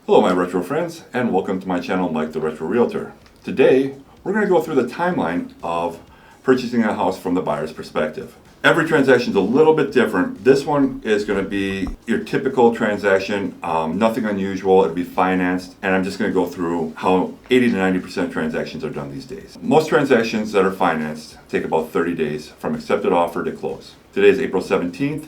Hello my retro friends, and welcome to my channel, Mike the Retro Realtor. Today we're going to go through the timeline of purchasing a house from the buyer's perspective. Every transaction is a little bit different. This one is going to be your typical transaction, nothing unusual. It'll be financed, and I'm just going to go through how 80 to 90% transactions are done these days. Most transactions that are financed take about 30 days from accepted offer to close. Today is April 17th,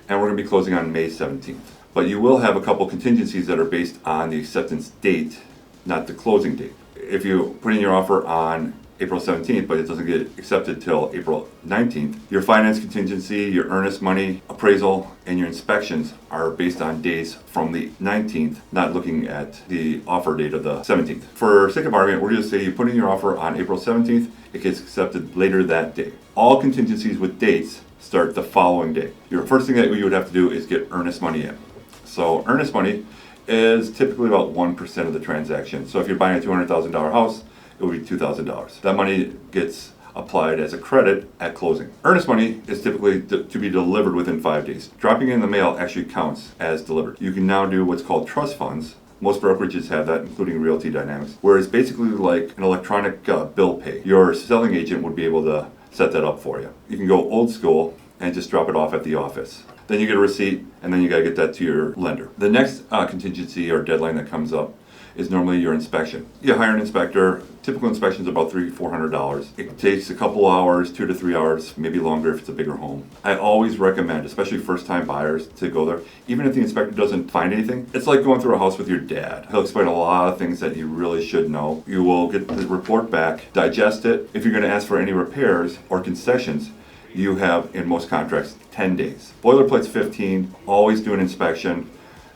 and we're going to be closing on May 17th. But you will have a couple contingencies that are based on the acceptance date, not the closing date. If you put in your offer on April 17th, but it doesn't get accepted till April 19th, your finance contingency, your earnest money, appraisal, and your inspections are based on days from the 19th, not looking at the offer date of the 17th. For sake of argument, we're going to say you put in your offer on April 17th, it gets accepted later that day. All contingencies with dates start the following day. Your first thing that you would have to do is get earnest money in. So earnest money is typically about 1% of the transaction. So if you're buying a $200,000 house, it would be $2,000. That money gets applied as a credit at closing. Earnest money is typically to be delivered within 5 days. Dropping it in the mail actually counts as delivered. You can now do what's called trust funds. Most brokerages have that, including Realty Dynamics, where it's basically like an electronic bill pay. Your selling agent would be able to set that up for you. You can go old school and just drop it off at the office. Then you get a receipt, and then you got to get that to your lender. The next contingency or deadline that comes up is normally your inspection. You hire an inspector. Typical inspection is about $300-400. It takes a couple hours, 2 to 3 hours, maybe longer if it's a bigger home. I always recommend, especially first-time buyers, to go there. Even if the inspector doesn't find anything, it's like going through a house with your dad. He'll explain a lot of things that you really should know. You will get the report back, digest it. If you're going to ask for any repairs or concessions, you have, in most contracts, 10 days. Boilerplate's 15. Always do an inspection.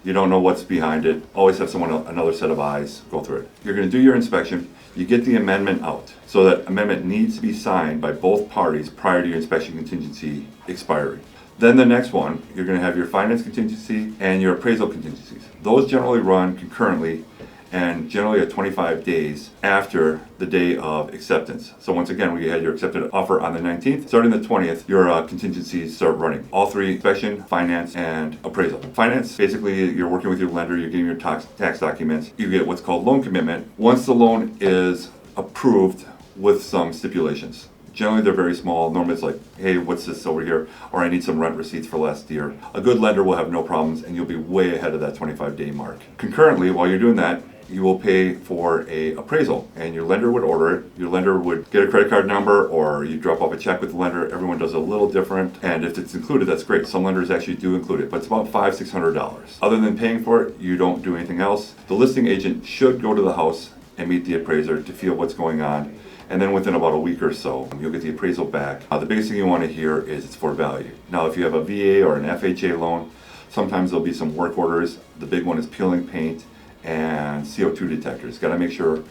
You don't know what's behind it. Always have someone, another set of eyes, go through it. You're going to do your inspection. You get the amendment out. So that amendment needs to be signed by both parties prior to your inspection contingency expiry. Then the next one, you're going to have your finance contingency and your appraisal contingencies. Those generally run concurrently and generally at 25 days after the day of acceptance. So once again, we had your accepted offer on the 19th. Starting the 20th, your contingencies start running. All three: inspection, finance, and appraisal. Finance, basically you're working with your lender, you're getting your tax documents. You get what's called loan commitment. Once the loan is approved with some stipulations. Generally, they're very small. Normally, it's like, hey, what's this over here? Or I need some rent receipts for last year. A good lender will have no problems, and you'll be way ahead of that 25-day mark. Concurrently, while you're doing that, you will pay for a appraisal, and your lender would order it. Your lender would get a credit card number, or you drop off a check with the lender. Everyone does a little different, and if it's included, that's great. Some lenders actually do include it, but it's about $500-600. Other than paying for it, you don't do anything else. The listing agent should go to the house and meet the appraiser to feel what's going on. And then within about a week or so, you'll get the appraisal back. The biggest thing you want to hear is it's for value. Now, if you have a VA or an FHA loan, sometimes there'll be some work orders. The big one is peeling paint and CO2 detectors. Got to make sure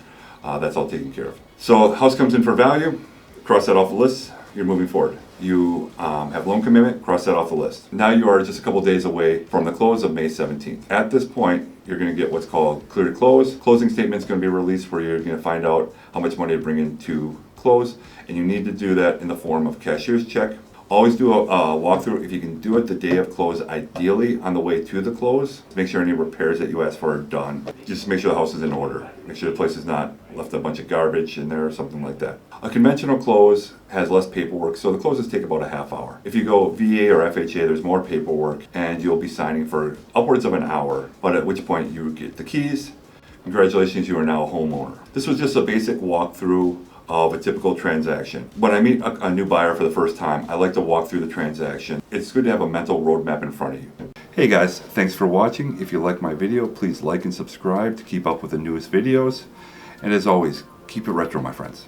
that's all taken care of. So house comes in for value, cross that off the list, you're moving forward. You have loan commitment, cross that off the list. Now you are just a couple days away from the close of May 17th. At this point, you're going to get what's called clear to close. Closing statement's going to be released where you're going to find out how much money to bring in to close, and you need to do that in the form of cashier's check. Always do a walkthrough. If you can do it the day of close, ideally on the way to the close. Make sure any repairs that you ask for are done. Just make sure the house is in order. Make sure the place is not left a bunch of garbage in there or something like that. A conventional close has less paperwork, so the closes take about a half hour. If you go VA or FHA, there's more paperwork, and you'll be signing for upwards of an hour, but at which point you get the keys. Congratulations, you are now a homeowner. This was just a basic walkthrough of a typical transaction. When I meet a new buyer for the first time, I like to walk through the transaction. It's good to have a mental roadmap in front of you. Hey guys, thanks for watching. If you like my video, please like and subscribe to keep up with the newest videos. And as always, keep it retro, my friends.